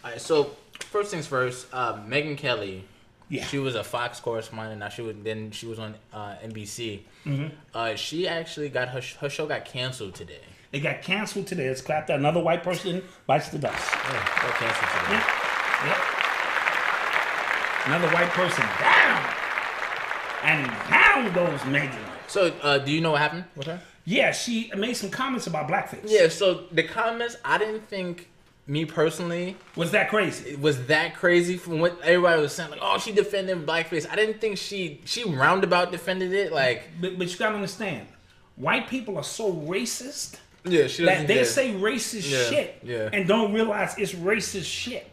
All right, so first things first, Megyn Kelly. Yeah. She was a Fox correspondent. Now she was on NBC. She actually got her show got canceled today. It got canceled today. It's clapped out. Another white person bites the dust. Yeah, got canceled today. Yeah. Another white person down. And down goes Megyn. So, do you know what happened with her? Yeah, she made some comments about blackface. Yeah, so the comments, I didn't think, me personally... Was that crazy? It was that crazy from what everybody was saying. Like, oh, she defended blackface. I didn't think she roundabout defended it. Like, But you gotta understand, white people are so racist yeah, she that they say racist shit yeah. and don't realize it's racist shit.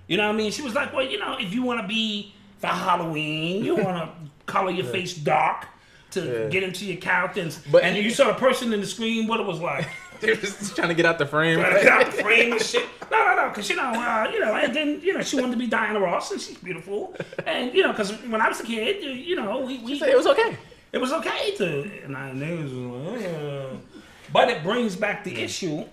You know what I mean? She was like, well, you know, if you want to be for Halloween, you want to color your face dark to get into your characters. And you saw the person in the screen, what it was like. They were just trying to get out the frame. Trying to get out the frame and shit. No, because, and then, she wanted to be Diana Ross, and she's beautiful. And, because when I was a kid, we said it was okay. It was okay to, and I knew but it brings back the issue.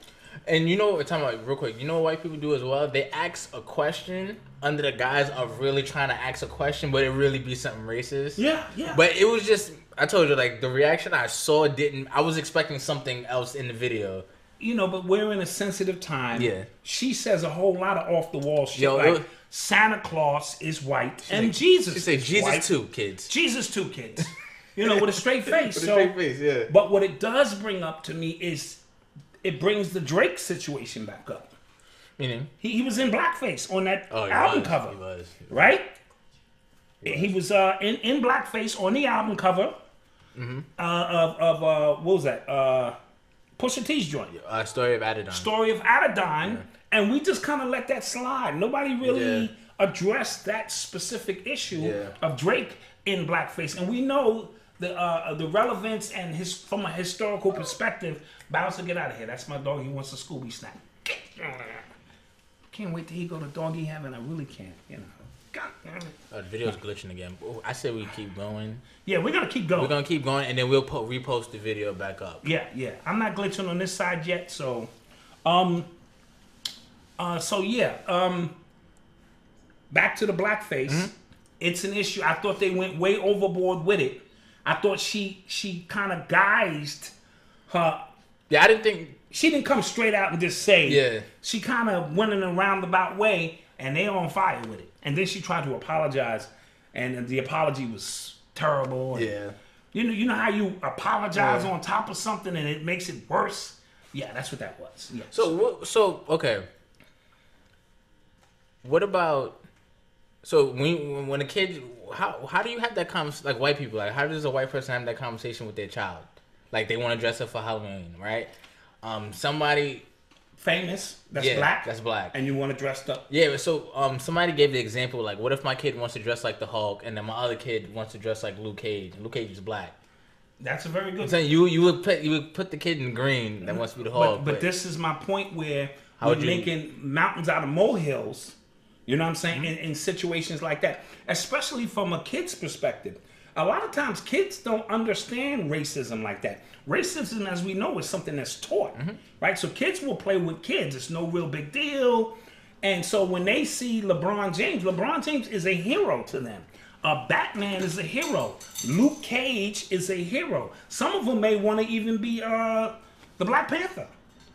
And talking about real quick, you know what white people do as well? They ask a question under the guise of really trying to ask a question, but it really be something racist. Yeah. But it was just, I told you, like, the reaction I saw I was expecting something else in the video. But we're in a sensitive time. Yeah. She says a whole lot of off-the-wall shit, Santa Claus is white, and Jesus is Jesus white. too, kids. Jesus too, kids. With a straight face. With a straight face, yeah. But what it does bring up to me is it brings the Drake situation back up. Meaning? He was in blackface on that album cover. He was. Right? He was in blackface on the album cover of what was that? Pusha T's joint. Story of Adidon. Story of Adidon. Yeah. And we just kind of let that slide. Nobody really addressed that specific issue of Drake in blackface. And we know the relevance and from a historical perspective. Bouncer, get out of here. That's my dog. He wants a Scooby snack. Can't wait till he go to doggy heaven. I really can't. God damn it. The video's glitching again. I said we keep going. Yeah, we're gonna keep going. We're gonna keep going, and then we'll repost the video back up. Yeah. I'm not glitching on this side yet, so, back to the blackface. It's an issue. I thought they went way overboard with it. I thought she kind of guised her. Yeah, I didn't think she didn't come straight out and just say. Yeah. She kind of went in a roundabout way, and they're on fire with it. And then she tried to apologize, and the apology was terrible. And you know how you apologize on top of something and it makes it worse? Yeah, that's what that was. Yeah. So okay. What about when a kid, how do you have that conversation, like white people, like how does a white person have that conversation with their child? Like they want to dress up for Halloween, right? Somebody famous black. That's black. And you want to dress up. Yeah, so somebody gave the example, like, what if my kid wants to dress like the Hulk and then my other kid wants to dress like Luke Cage? Luke Cage is black. That's a very good. I'm saying you would put the kid in green that wants to be the Hulk. But this is my point where we're making mountains out of molehills. You know what I'm saying? In situations like that, especially from a kid's perspective. A lot of times kids don't understand racism like that. Racism, as we know, is something that's taught, right? So kids will play with kids. It's no real big deal. And so when they see LeBron James is a hero to them. Batman is a hero. Luke Cage is a hero. Some of them may want to even be the Black Panther.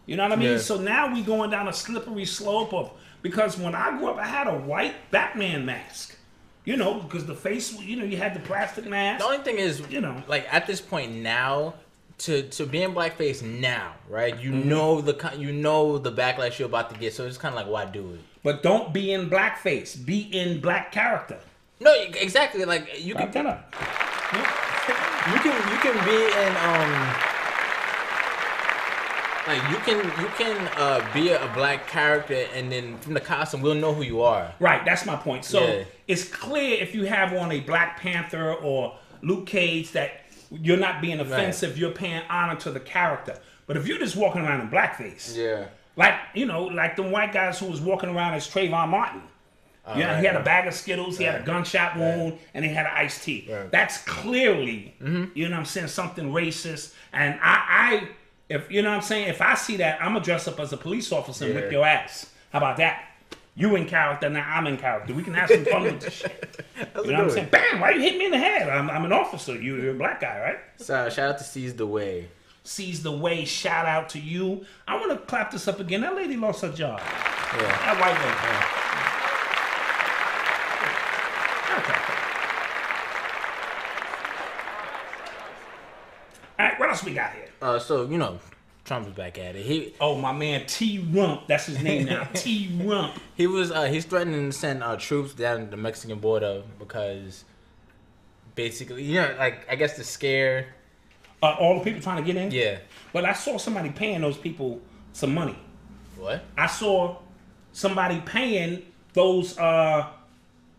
You know what I mean? Yeah. So now we going down a slippery slope because when I grew up, I had a white Batman mask. Because the face, you had the plastic mask. The only thing is, like at this point now, to be in blackface now, right? You know the backlash you're about to get, so it's kind of like, why do it? But don't be in blackface. Be in black character. No, exactly. Like you can. You can be in like you can be a black character, and then from the costume we'll know who you are. Right, that's my point. So it's clear if you have on a Black Panther or Luke Cage that you're not being offensive. Right. You're paying honor to the character. But if you're just walking around in blackface, like the white guys who was walking around as Trayvon Martin. He had a bag of Skittles, he had a gunshot wound, and he had an iced tea. Right. That's clearly, you know what I'm saying, something racist. And if you know what I'm saying, if I see that, I'm gonna dress up as a police officer and whip your ass. How about that? You in character, now I'm in character. We can have some fun with this shit. You know what I'm saying? Bam! Why you hit me in the head? I'm an officer. You're a black guy, right? So shout out to Seize the Way. Seize the Way. Shout out to you. I want to clap this up again. That lady lost her job. Yeah. That white lady. Okay. All right, what else we got here? So you know, Trump is back at it. My man T-Rump, that's his name now. T-Rump. He's threatening to send troops down the Mexican border because basically, you know, like I guess to scare all the people trying to get in. Yeah. But I saw somebody paying those people some money. What? I saw somebody paying those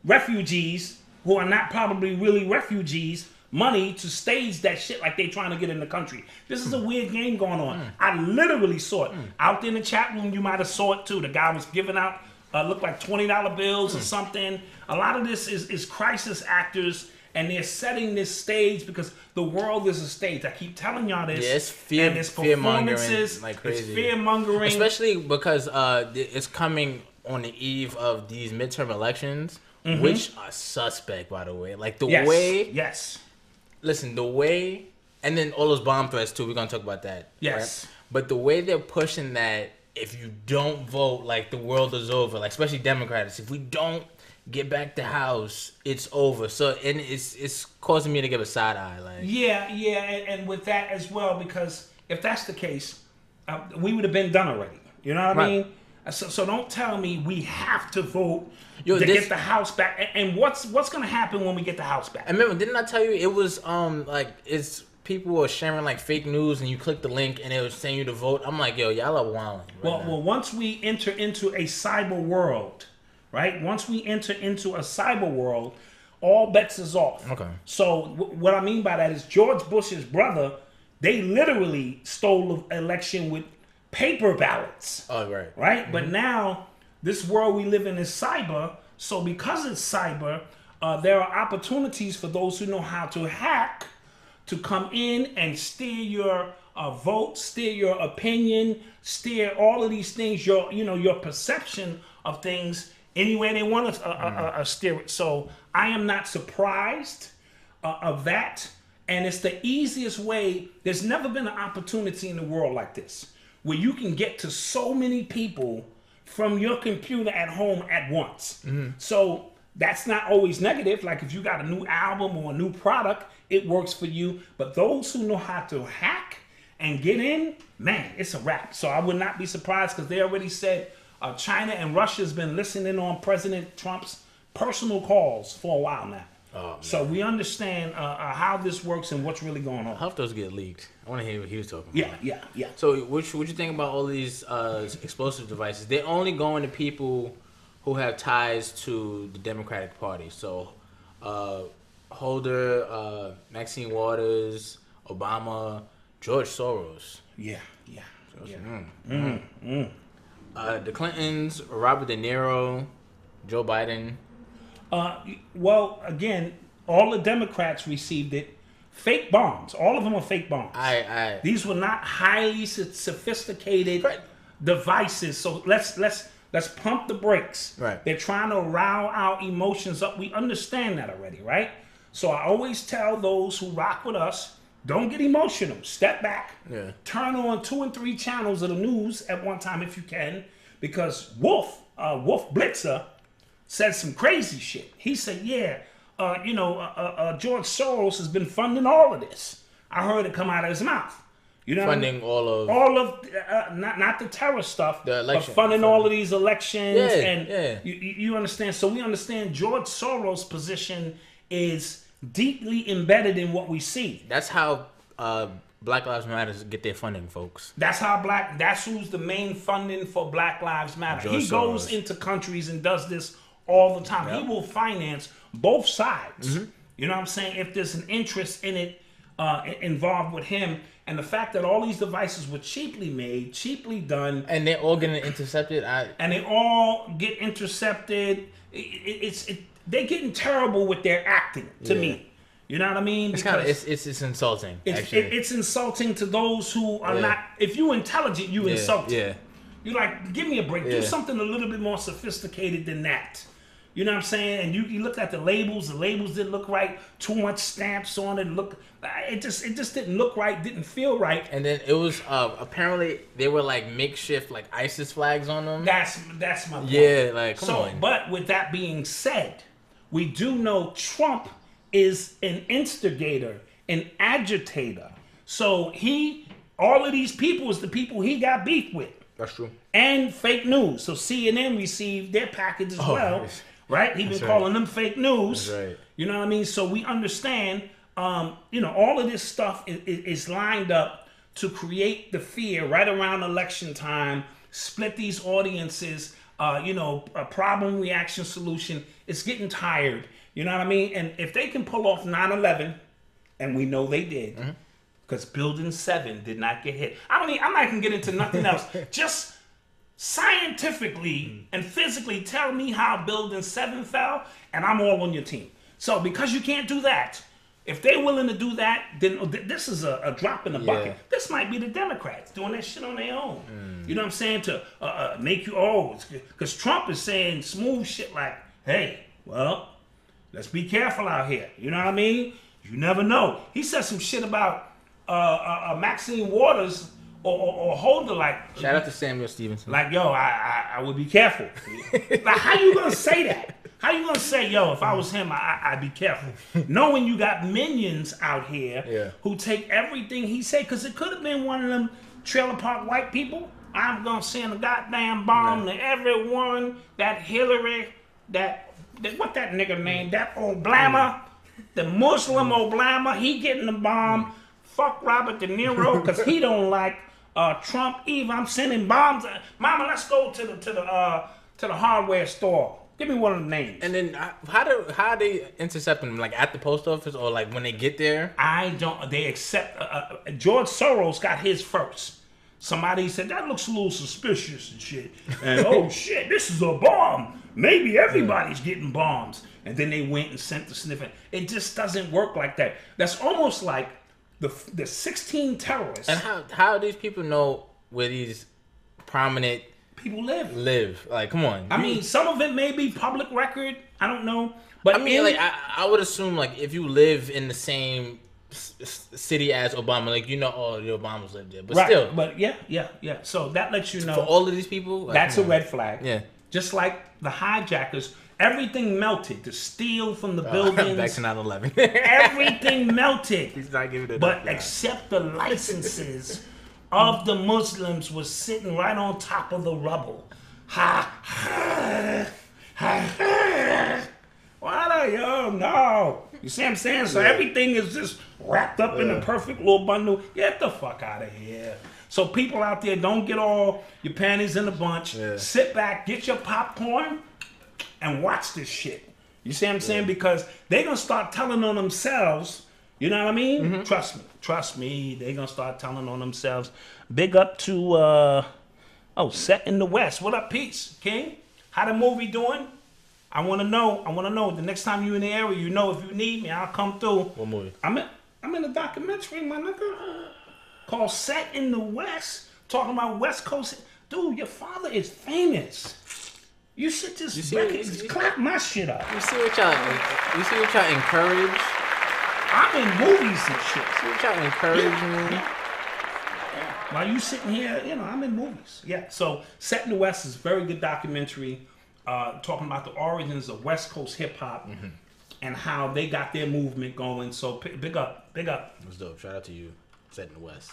refugees who are not probably really refugees money to stage that shit like they trying to get in the country. This is a weird game going on. I literally saw it. Out there in the chat room, you might have saw it too. The guy was giving out, looked like $20 bills or something. A lot of this is crisis actors, and they're setting this stage because the world is a stage. I keep telling y'all this. Yeah, it's fear-mongering like crazy. It's fear-mongering. Especially because it's coming on the eve of these midterm elections, which are suspect, by the way. Like the way... Yes. Listen, the way... And then all those bomb threats, too. We're going to talk about that. Yes. Right? But the way they're pushing that, if you don't vote, like, the world is over. Like, especially Democrats. If we don't get back the House, it's over. So, and it's causing me to give a side eye. Like, yeah, and with that as well, because if that's the case, we would have been done already. You know what I mean? So don't tell me we have to vote to get the House back. And what's going to happen when we get the House back? I remember, didn't I tell you it was people were sharing like fake news, and you click the link and it was saying you to vote. I'm like, yo, y'all are wilding. Well, once we enter into a cyber world, right? Once we enter into a cyber world, all bets is off. Okay. So what I mean by that is George Bush's brother, they literally stole the election with paper ballots. Oh, right. Right? Mm-hmm. But now, this world we live in is cyber. So because it's cyber, there are opportunities for those who know how to hack to come in and steer your vote, steer your opinion, steer all of these things, your perception of things any way they want to steer it. So I am not surprised of that. And it's the easiest way. There's never been an opportunity in the world like this, where you can get to so many people from your computer at home at once. So that's not always negative. Like if you got a new album or a new product, it works for you. But those who know how to hack and get in, man, it's a wrap. So I would not be surprised, because they already said China and Russia has been listening on President Trump's personal calls for a while now. Oh, so we understand how this works and what's really going on. I hope those get leaked. I want to hear what he was talking about. Yeah. So what you think about all these explosive devices? They're only going to people who have ties to the Democratic Party. So Holder, Maxine Waters, Obama, George Soros. Yeah. The Clintons, Robert De Niro, Joe Biden. Well, again, all the Democrats received it. Fake bombs. All of them are fake bombs. These were not highly sophisticated devices. So let's pump the brakes. Right. They're trying to rile our emotions up. We understand that already, right? So I always tell those who rock with us, don't get emotional. Step back. Yeah. Turn on 2 and 3 channels of the news at one time if you can, because Wolf Blitzer said some crazy shit. He said, George Soros has been funding all of this. I heard it come out of his mouth. You know, funding all of not the terror stuff, the election, but funding all of these elections. You understand. So we understand George Soros' position is deeply embedded in what we see. That's how Black Lives Matter get their funding, folks. That's who's the main funding for Black Lives Matter. George he goes Soros. into countries and does this all the time. Yep. He will finance both sides. Mm-hmm. You know what I'm saying? If there's an interest in it involved with him, and the fact that all these devices were cheaply made, cheaply done, and they're all getting intercepted, and they all get intercepted. They're getting terrible with their acting to me. You know what I mean? It's kind of it's insulting. It's insulting to those who are not. If you're intelligent, you insult. Yeah. You're like, give me a break. Do something a little bit more sophisticated than that. You know what I'm saying? And you looked at the labels didn't look right. Too much stamps on it. It just didn't look right, didn't feel right. And then it was apparently they were like makeshift like ISIS flags on them. That's my point. Yeah, like come on. But with that being said, we do know Trump is an instigator, an agitator. So all of these people is the people he got beef with. That's true. And fake news. So CNN received their package as well. Right? He been calling them fake news. That's right. You know what I mean? So we understand, all of this stuff is lined up to create the fear right around election time, split these audiences, a problem, reaction, solution. It's getting tired. You know what I mean? And if they can pull off 9/11, and we know they did, because Building 7 did not get hit. I'm not going to get into nothing else. Just scientifically and physically tell me how Building 7 fell, and I'm all on your team. So because you can't do that, if they're willing to do that, then this is a drop in the bucket. This might be the Democrats doing that shit on their own. You know what I'm saying? To make you, because Trump is saying smooth shit like, hey, well, let's be careful out here. You know what I mean? You never know. He said some shit about Maxine Waters or Holder, like, shout out to Samuel Stevenson. Like, yo, I would be careful. Like, how you gonna say that? How you gonna say, yo, if I was him, I'd be careful? Knowing you got minions out here who take everything he say, because it could have been one of them trailer park white people. I'm gonna send a goddamn bomb to everyone. That Hillary, what that nigga name? That Obama, the Muslim Obama, he getting the bomb. Fuck Robert De Niro, because he don't like Trump either. I'm sending bombs. Mama, let's go to the hardware store. Give me one of the names. And then how are they intercepting them? Like at the post office or like when they get there? I don't. They accept. George Soros got his first. Somebody said that looks a little suspicious and shit. And oh shit, this is a bomb. Maybe everybody's getting bombs. And then they went and sent the sniffing. It just doesn't work like that. That's almost like the 16 terrorists. And how do these people know where these prominent people live? Like, come on. I mean, some of it may be public record. I don't know. But I mean, I would assume, like, if you live in the same city as Obama, like, the Obamas live there. But still. But yeah. So that lets you know. For all of these people? Like, that's a red flag. Yeah. Just like the hijackers. Everything melted. The steel from the buildings. Back to 9/11. Everything melted. He's not giving it up. But except the licenses of the Muslims was sitting right on top of the rubble. What no. You see what I'm saying? So everything is just wrapped up in a perfect little bundle. Get the fuck out of here. So people out there, don't get all your panties in a bunch. Sit back, get your popcorn, and watch this shit. You see what I'm saying? Because they're going to start telling on themselves. You know what I mean? Trust me. They're going to start telling on themselves. Big up to, Set in the West. What up, Peace? King? How the movie doing? I want to know. The next time you in the area, if you need me, I'll come through. What movie? I'm in a documentary, my nigga, called Set in the West. Talking about West Coast. Dude, your father is famous. You should just clap my shit up. You see what y'all encourage? I'm in movies and shit. See what y'all encourage me? Yeah. While you sitting here, I'm in movies. Yeah. So Set in the West is a very good documentary talking about the origins of West Coast hip hop and how they got their movement going. So big up. It was dope. Shout out to you. Set in the West.